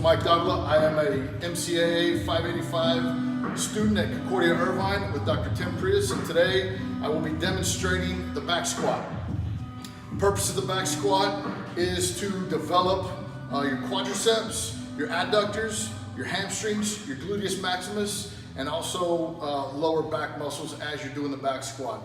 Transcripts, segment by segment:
Mike Davila. I am a MCAA 585 student at Concordia Irvine with Dr. Tim Prius, and today I will be demonstrating the back squat. The purpose of the back squat is to develop your quadriceps, your adductors, your hamstrings, your gluteus maximus, and also lower back muscles as you're doing the back squat.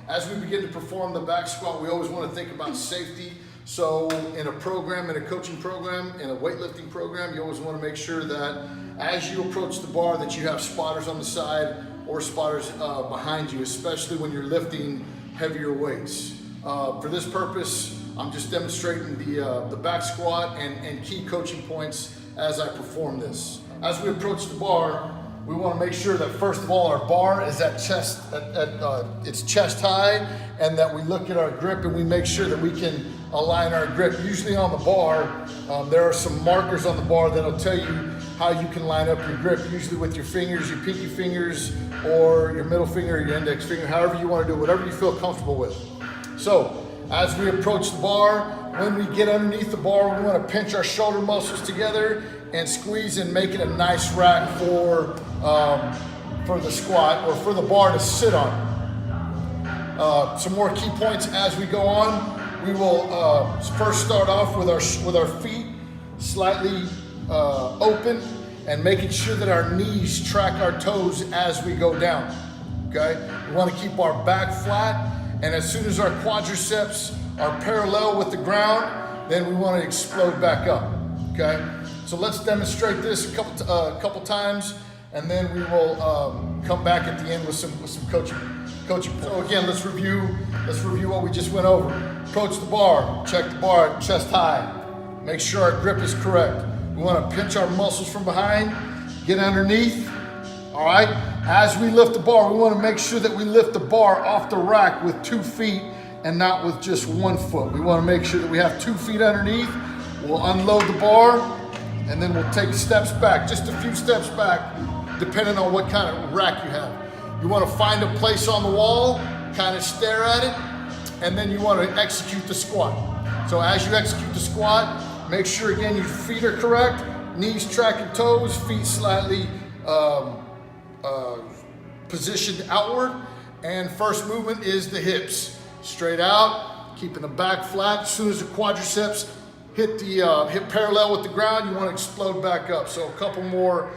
As we begin to perform the back squat, we always want to think about safety. So in a program, in a coaching program, in a weightlifting program, you always want to make sure that as you approach the bar that you have spotters on the side or spotters behind you, especially when you're lifting heavier weights. For this purpose, I'm just demonstrating the back squat and key coaching points as I perform this. As we approach the bar, we want to make sure that first of all our bar is at it's chest high, and that we look at our grip and we make sure that we can align our grip. Usually on the bar, there are some markers on the bar that'll tell you how you can line up your grip, usually with your fingers, your pinky fingers, or your middle finger, or your index finger, however you want to do it, whatever you feel comfortable with. So as we approach the bar, when we get underneath the bar, we want to pinch our shoulder muscles together and squeeze and make it a nice rack for the squat, or for the bar to sit on. Some more key points as we go on. We will first start off with our feet slightly open and making sure that our knees track our toes as we go down. Okay, we want to keep our back flat, and as soon as our quadriceps are parallel with the ground, then we want to explode back up. Okay, so let's demonstrate this a couple times, and then we will come back at the end with some coaching. So again, let's review what we just went over. Approach the bar, check the bar chest high. Make sure our grip is correct. We want to pinch our muscles from behind, get underneath. All right. As we lift the bar, we want to make sure that we lift the bar off the rack with 2 feet and not with just 1 foot. We want to make sure that we have 2 feet underneath. We'll unload the bar, and then we'll take steps back, just a few steps back, depending on what kind of rack you have. You want to find a place on the wall, kind of stare at it, and then you want to execute the squat. So as you execute the squat, make sure again your feet are correct, knees tracking toes, feet slightly positioned outward, and first movement is the hips. Straight out, keeping the back flat. As soon as the quadriceps hit parallel with the ground, you want to explode back up. So a couple more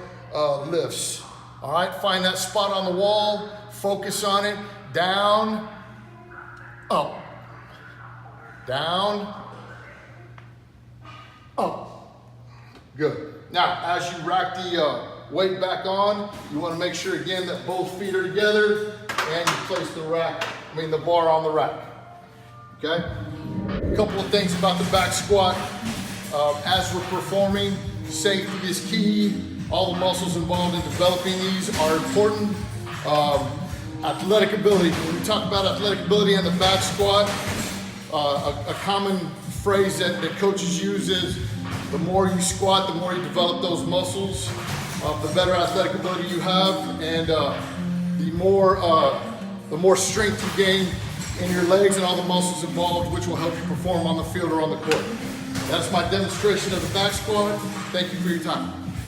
lifts. All right, find that spot on the wall, focus on it, down, up, down, up. Good. Now, as you rack the weight back on, you want to make sure again that both feet are together and you place the bar on the rack. Okay? A couple of things about the back squat. As we're performing, safety is key. All the muscles involved in developing these are important. Athletic ability. When we talk about athletic ability and the back squat, a common phrase that coaches use is, the more you squat, the more you develop those muscles, the better athletic ability you have, and the more strength you gain in your legs and all the muscles involved, which will help you perform on the field or on the court. That's my demonstration of the back squat. Thank you for your time.